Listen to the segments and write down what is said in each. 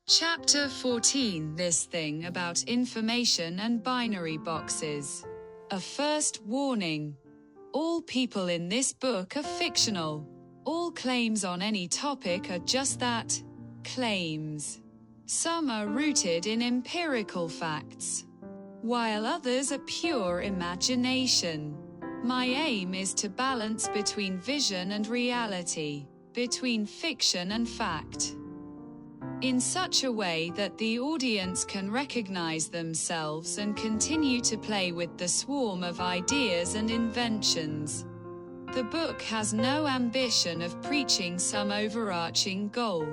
Chapter 14. This thing about information and binary boxes. A first warning. All people in this book are fictional. All claims on any topic are just that, claims. Some are rooted in empirical facts, while others are pure imagination. My aim is to balance between vision and reality, between fiction and fact, in such a way that the audience can recognize themselves and continue to play with the swarm of ideas and inventions. The book has no ambition of preaching some overarching goal,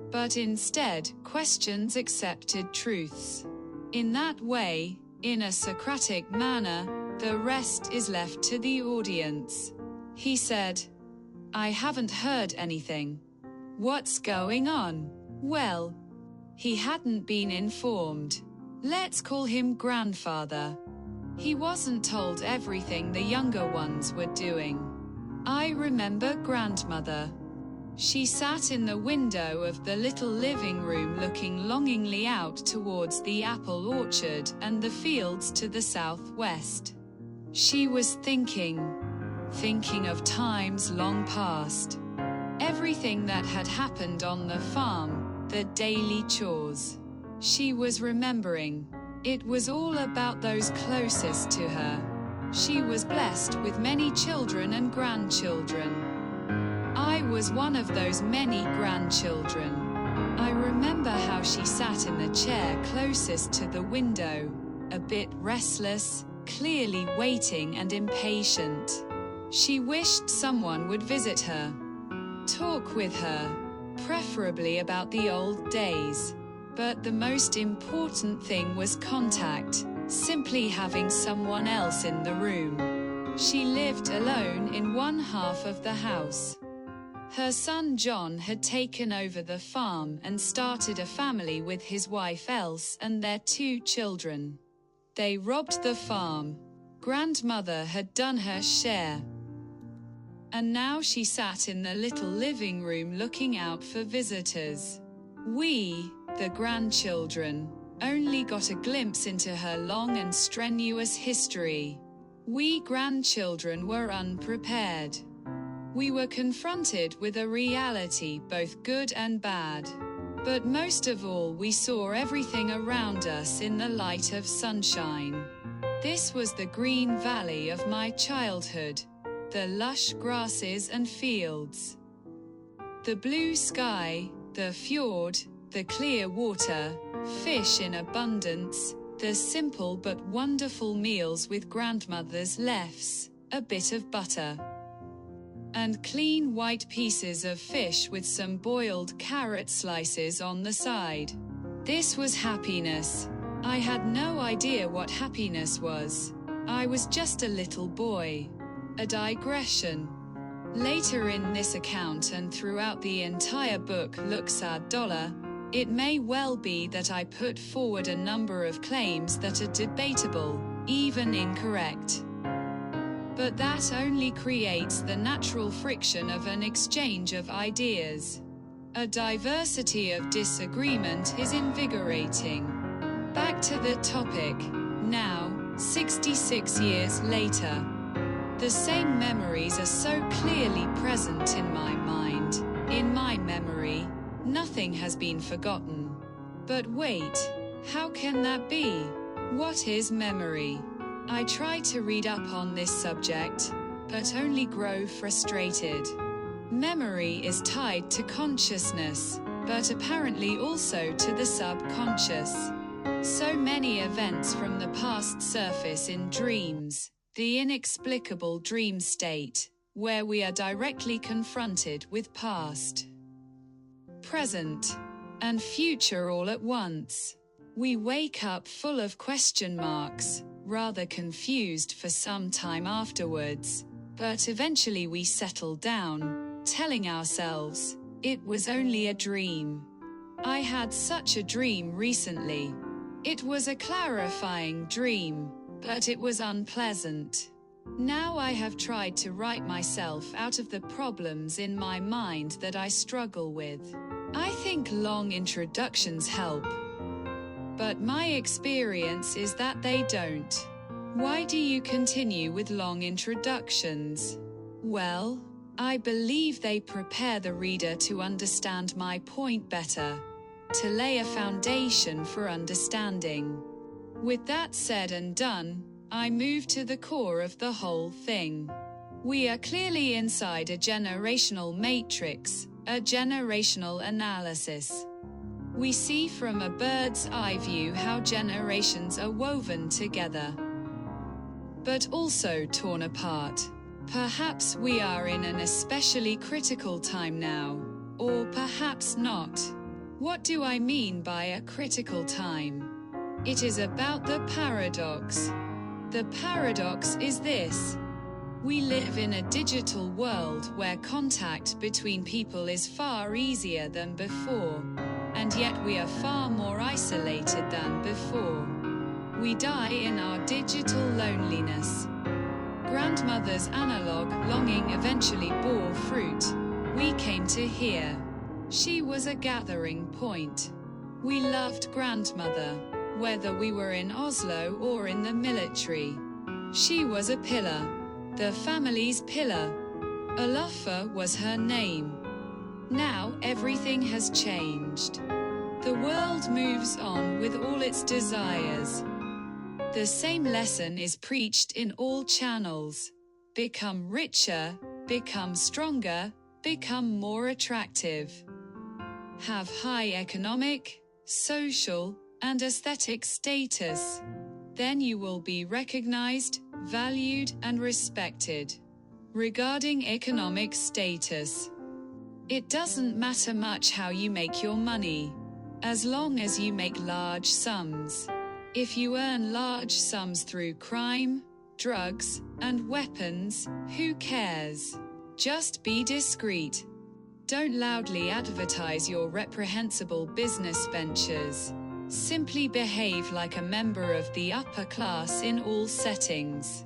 but instead questions accepted truths. In that way, in a Socratic manner, the rest is left to the audience. He said, "I haven't heard anything. What's going on?" Well, he hadn't been informed. Let's call him grandfather. He wasn't told everything the younger ones were doing. I remember grandmother. She sat in the window of the little living room looking longingly out towards the apple orchard and the fields to the southwest. She was thinking of times long past. Everything that had happened on the farm, the daily chores. She was remembering. It was all about those closest to her. She was blessed with many children and grandchildren. I was one of those many grandchildren. I remember how she sat in the chair closest to the window, a bit restless, clearly waiting and impatient. She wished someone would visit her, talk with her, preferably about the old days. But the most important thing was contact, simply having someone else in the room. She lived alone in one half of the house. Her son John had taken over the farm and started a family with his wife Else and their 2 children. They robbed the farm. Grandmother had done her share. And now she sat in the little living room looking out for visitors. We, the grandchildren, only got a glimpse into her long and strenuous history. We grandchildren were unprepared. We were confronted with a reality both good and bad. But most of all, we saw everything around us in the light of sunshine. This was the green valley of my childhood, the lush grasses and fields, the blue sky, the fjord, the clear water, fish in abundance, the simple but wonderful meals with grandmother's lefse, a bit of butter, and clean white pieces of fish with some boiled carrot slices on the side. This was happiness. I had no idea what happiness was. I was just a little boy. A digression. Later in this account and throughout the entire book Luxad Dollar, it may well be that I put forward a number of claims that are debatable, even incorrect. But that only creates the natural friction of an exchange of ideas. A diversity of disagreement is invigorating. Back to the topic. Now, 66 years later, the same memories are so clearly present in my mind. In my memory, nothing has been forgotten. But wait, how can that be? What is memory? I try to read up on this subject, but only grow frustrated. Memory is tied to consciousness, but apparently also to the subconscious. So many events from the past surface in dreams, the inexplicable dream state, where we are directly confronted with past, present, and future all at once. We wake up full of question marks, rather confused for some time afterwards, but eventually we settle down, telling ourselves, it was only a dream. I had such a dream recently. It was a clarifying dream, but it was unpleasant. Now I have tried to write myself out of the problems in my mind that I struggle with. I think think long introductions help. But my experience is that they don't. Why do you continue with long introductions? Well, I believe they prepare the reader to understand my point better, to lay a foundation for understanding. With that said and done, I move to the core of the whole thing. We are clearly inside a generational matrix, a generational analysis. We see from a bird's eye view how generations are woven together, but also torn apart. Perhaps we are in an especially critical time now, or perhaps not. What do I mean by a critical time? It is about the paradox. The paradox is this. We live in a digital world where contact between people is far easier than before, and yet we are far more isolated than before. We die in our digital loneliness. Grandmother's analog longing eventually bore fruit. We came to here. She was a gathering point. We loved grandmother, whether we were in Oslo or in the military. She was a pillar, the family's pillar. Olafur was her name. Now everything has changed. The world moves on with all its desires. The same lesson is preached in all channels. Become richer, become stronger, become more attractive. Have high economic, social, and aesthetic status. Then you will be recognized, valued, and respected. Regarding economic status, it doesn't matter much how you make your money, as long as you make large sums. If you earn large sums through crime, drugs, and weapons, who cares? Just be discreet. Don't loudly advertise your reprehensible business ventures. Simply behave like a member of the upper class in all settings.